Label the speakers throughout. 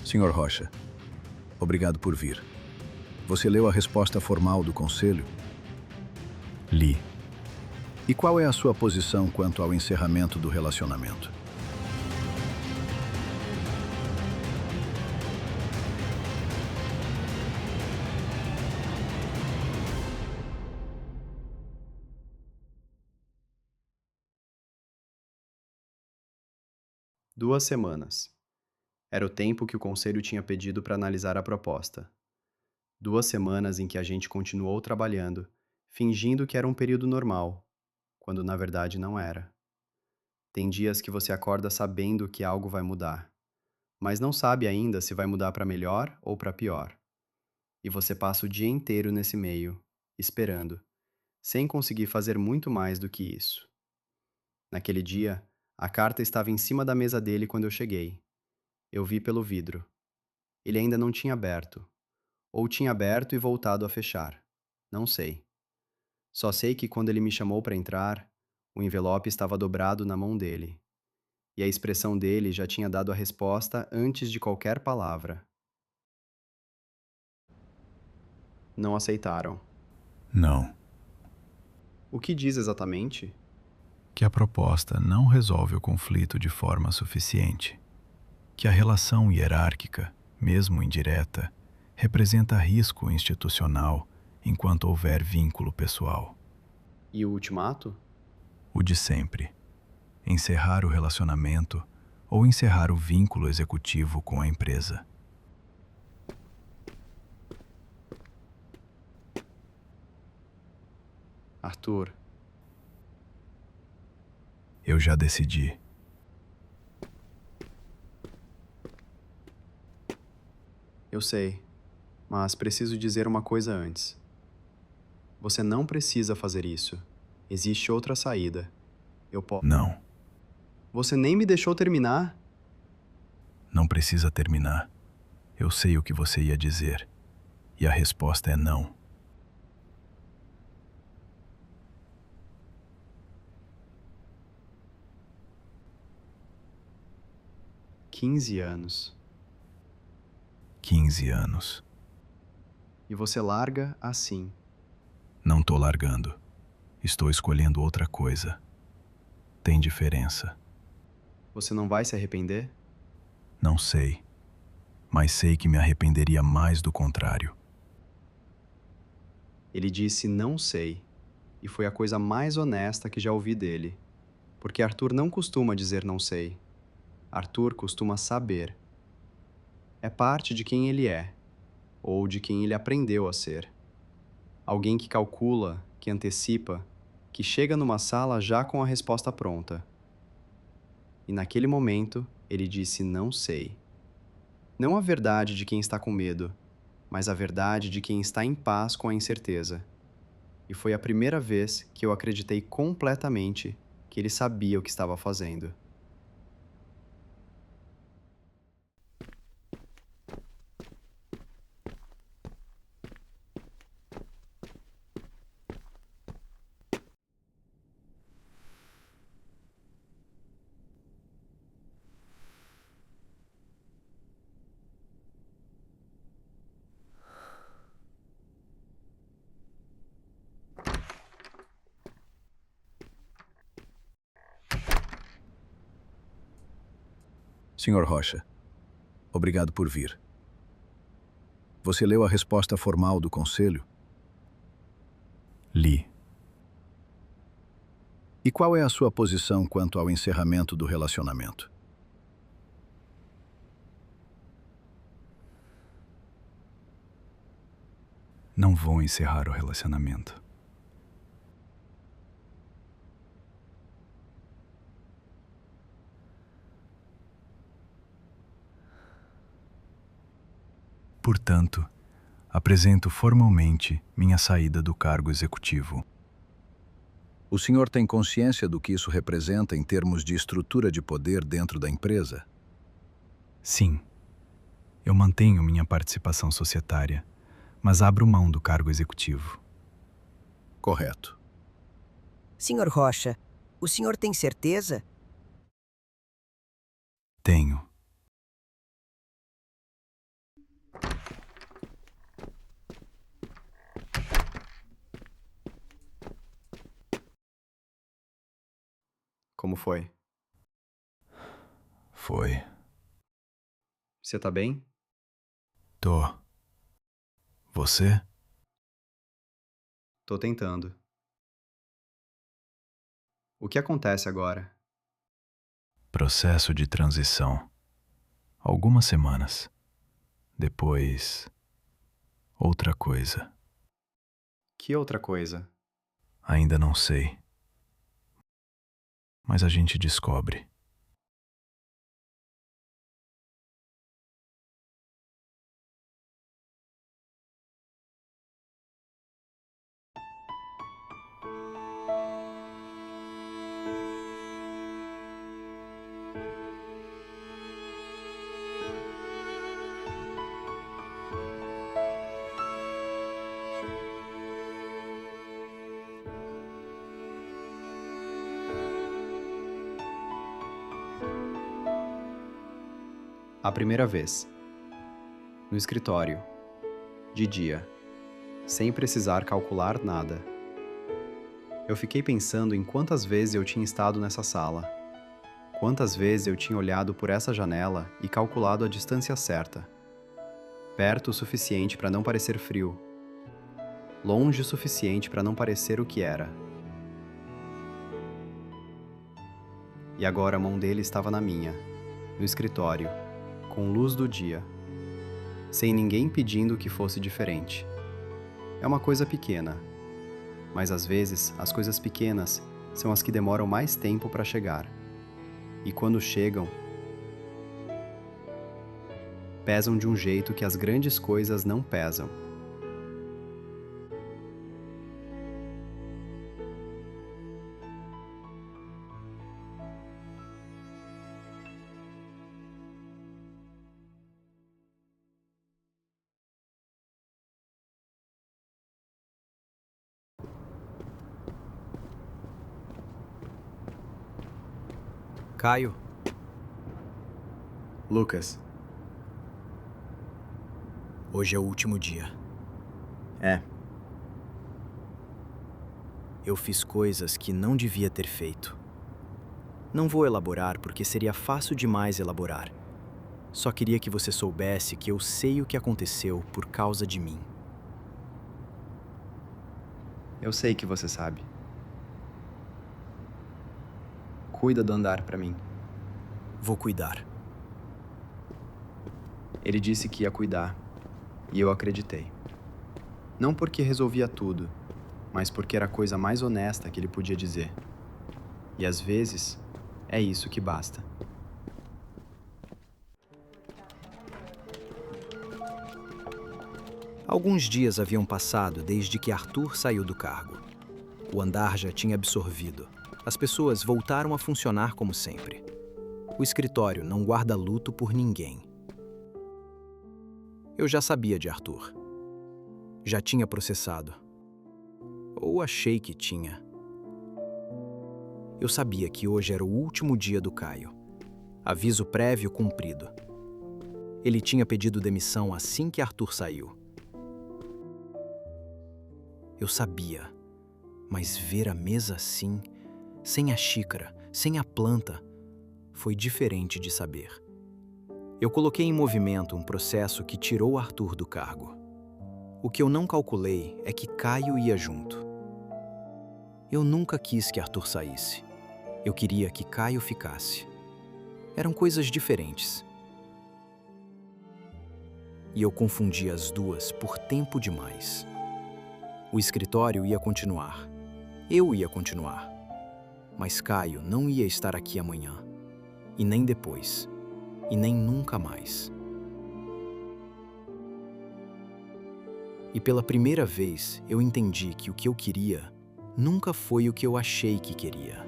Speaker 1: Senhor Rocha, obrigado por vir. Você leu a resposta formal do Conselho?
Speaker 2: Li.
Speaker 1: E qual é a sua posição quanto ao encerramento do relacionamento?
Speaker 3: Duas semanas. Era o tempo que o conselho tinha pedido para analisar a proposta. 2 semanas em que a gente continuou trabalhando, fingindo que era um período normal, quando na verdade não era. Tem dias que você acorda sabendo que algo vai mudar, mas não sabe ainda se vai mudar para melhor ou para pior. E você passa o dia inteiro nesse meio, esperando, sem conseguir fazer muito mais do que isso. Naquele dia, a carta estava em cima da mesa dele quando eu cheguei. Eu vi pelo vidro. Ele ainda não tinha aberto. Ou tinha aberto e voltado a fechar. Não sei. Só sei que quando ele me chamou para entrar, o envelope estava dobrado na mão dele. E a expressão dele já tinha dado a resposta antes de qualquer palavra. Não aceitaram.
Speaker 2: Não.
Speaker 3: O que diz exatamente?
Speaker 2: Que a proposta não resolve o conflito de forma suficiente. Que a relação hierárquica, mesmo indireta, representa risco institucional enquanto houver vínculo pessoal.
Speaker 3: E o ultimato?
Speaker 2: O de sempre. Encerrar o relacionamento ou encerrar o vínculo executivo com a empresa.
Speaker 3: Arthur,
Speaker 2: Eu já decidi.
Speaker 3: eu sei, mas preciso dizer uma coisa antes. Você não precisa fazer isso. Existe outra saída. Eu posso.
Speaker 2: Não.
Speaker 3: Você nem me deixou terminar?
Speaker 2: Não precisa terminar. Eu sei o que você ia dizer. E a resposta é não.
Speaker 3: "15 anos.
Speaker 2: 15 anos.
Speaker 3: E você larga assim.
Speaker 2: Não tô largando. Estou escolhendo outra coisa. Tem diferença.
Speaker 3: Você não vai se arrepender?
Speaker 2: Não sei. Mas sei que me arrependeria mais do contrário.
Speaker 3: Ele disse não sei. E foi a coisa mais honesta que já ouvi dele. Porque Arthur não costuma dizer não sei. Arthur costuma saber. É parte de quem ele é, ou de quem ele aprendeu a ser. Alguém que calcula, que antecipa, que chega numa sala já com a resposta pronta. E naquele momento, ele disse não sei. Não a verdade de quem está com medo, mas a verdade de quem está em paz com a incerteza. E foi a primeira vez que eu acreditei completamente que ele sabia o que estava fazendo.
Speaker 1: Senhor Rocha, obrigado por vir. Você leu a resposta formal do Conselho?
Speaker 2: Li.
Speaker 1: E qual é a sua posição quanto ao encerramento do relacionamento?
Speaker 2: Não vou encerrar o relacionamento. Portanto, apresento formalmente minha saída do cargo executivo.
Speaker 1: O senhor tem consciência do que isso representa em termos de estrutura de poder dentro da empresa?
Speaker 2: Sim, eu mantenho minha participação societária, mas abro mão do cargo executivo.
Speaker 1: Correto.
Speaker 4: Senhor Rocha, o senhor tem certeza?
Speaker 2: Tenho.
Speaker 3: Como foi?
Speaker 2: Foi.
Speaker 3: Você tá bem?
Speaker 2: Tô. Você?
Speaker 3: Tô tentando. O que acontece agora?
Speaker 2: Processo de transição. Algumas semanas. Depois, outra coisa.
Speaker 3: Que outra coisa?
Speaker 2: Ainda não sei. Mas a gente descobre.
Speaker 3: A primeira vez. No escritório. De dia. Sem precisar calcular nada. Eu fiquei pensando em quantas vezes eu tinha estado nessa sala. Quantas vezes eu tinha olhado por essa janela e calculado a distância certa. Perto o suficiente para não parecer frio. Longe o suficiente para não parecer o que era. E agora a mão dele estava na minha, no escritório, com luz do dia, sem ninguém pedindo que fosse diferente. É uma coisa pequena, mas às vezes as coisas pequenas são as que demoram mais tempo para chegar. E quando chegam, pesam de um jeito que as grandes coisas não pesam.
Speaker 5: Caio,
Speaker 3: Lucas.
Speaker 5: hoje é o último dia.
Speaker 3: É.
Speaker 5: Eu fiz coisas que não devia ter feito. Não vou elaborar porque seria fácil demais elaborar. Só queria que você soubesse que eu sei o que aconteceu por causa de mim.
Speaker 3: Eu sei que você sabe. Cuida do andar pra mim.
Speaker 5: Vou cuidar.
Speaker 3: Ele disse que ia cuidar, e eu acreditei. Não porque resolvia tudo, mas porque era a coisa mais honesta que ele podia dizer. E às vezes, é isso que basta.
Speaker 5: Alguns dias haviam passado desde que Arthur saiu do cargo. O andar já tinha absorvido. As pessoas voltaram a funcionar como sempre. O escritório não guarda luto por ninguém. Eu já sabia de Arthur. Já tinha processado. Ou achei que tinha. Eu sabia que hoje era o último dia do Caio. Aviso prévio cumprido. Ele tinha pedido demissão assim que Arthur saiu. Eu sabia, mas ver a mesa assim, sem a xícara, sem a planta, foi diferente de saber. Eu coloquei em movimento um processo que tirou Arthur do cargo. O que eu não calculei é que Caio ia junto. Eu nunca quis que Arthur saísse. Eu queria que Caio ficasse. Eram coisas diferentes. E eu confundi as duas por tempo demais. O escritório ia continuar. Eu ia continuar. Mas Caio não ia estar aqui amanhã. E nem depois. E nem nunca mais. E pela primeira vez eu entendi que o que eu queria nunca foi o que eu achei que queria.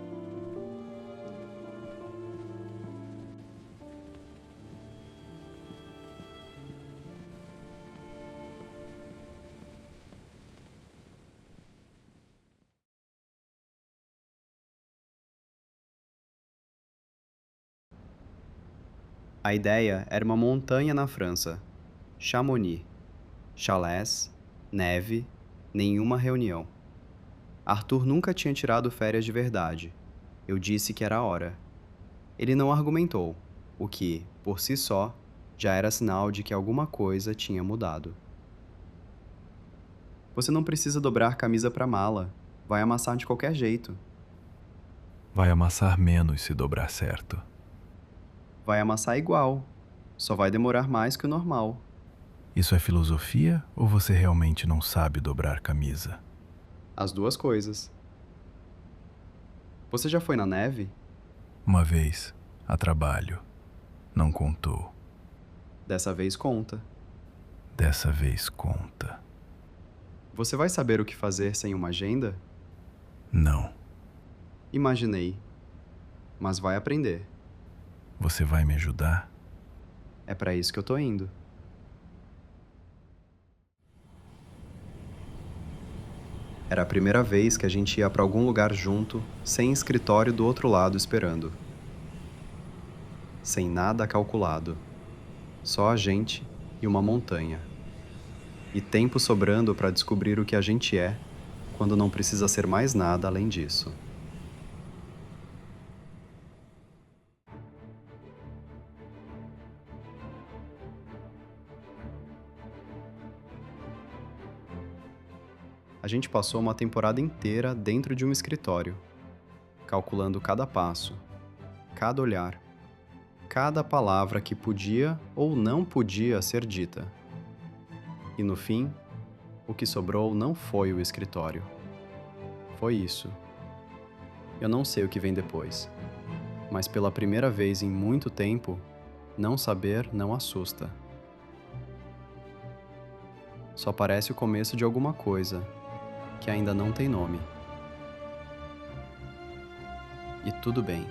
Speaker 3: A ideia era uma montanha na França, Chamonix. Chalés, neve, nenhuma reunião. Arthur nunca tinha tirado férias de verdade. Eu disse que era a hora. Ele não argumentou, o que, por si só, já era sinal de que alguma coisa tinha mudado. Você não precisa dobrar camisa para mala. Vai amassar de qualquer jeito.
Speaker 2: Vai amassar menos se dobrar certo.
Speaker 3: Vai amassar igual. Só vai demorar mais que o normal.
Speaker 2: Isso é filosofia ou você realmente não sabe dobrar camisa?
Speaker 3: As duas coisas. Você já foi na neve?
Speaker 2: Uma vez, a trabalho. Não contou.
Speaker 3: Dessa vez conta.
Speaker 2: Dessa vez conta.
Speaker 3: Você vai saber o que fazer sem uma agenda?
Speaker 2: Não.
Speaker 3: Imaginei. Mas vai aprender.
Speaker 2: Você vai me ajudar?
Speaker 3: É para isso que eu tô indo. Era a primeira vez que a gente ia para algum lugar junto, sem escritório do outro lado esperando. Sem nada calculado. Só a gente e uma montanha. E tempo sobrando para descobrir o que a gente é, quando não precisa ser mais nada além disso. A gente passou uma temporada inteira dentro de um escritório, calculando cada passo, cada olhar, cada palavra que podia ou não podia ser dita. E no fim, o que sobrou não foi o escritório. Foi isso. Eu não sei o que vem depois, mas pela primeira vez em muito tempo, não saber não assusta. Só parece o começo de alguma coisa que ainda não tem nome. E tudo bem.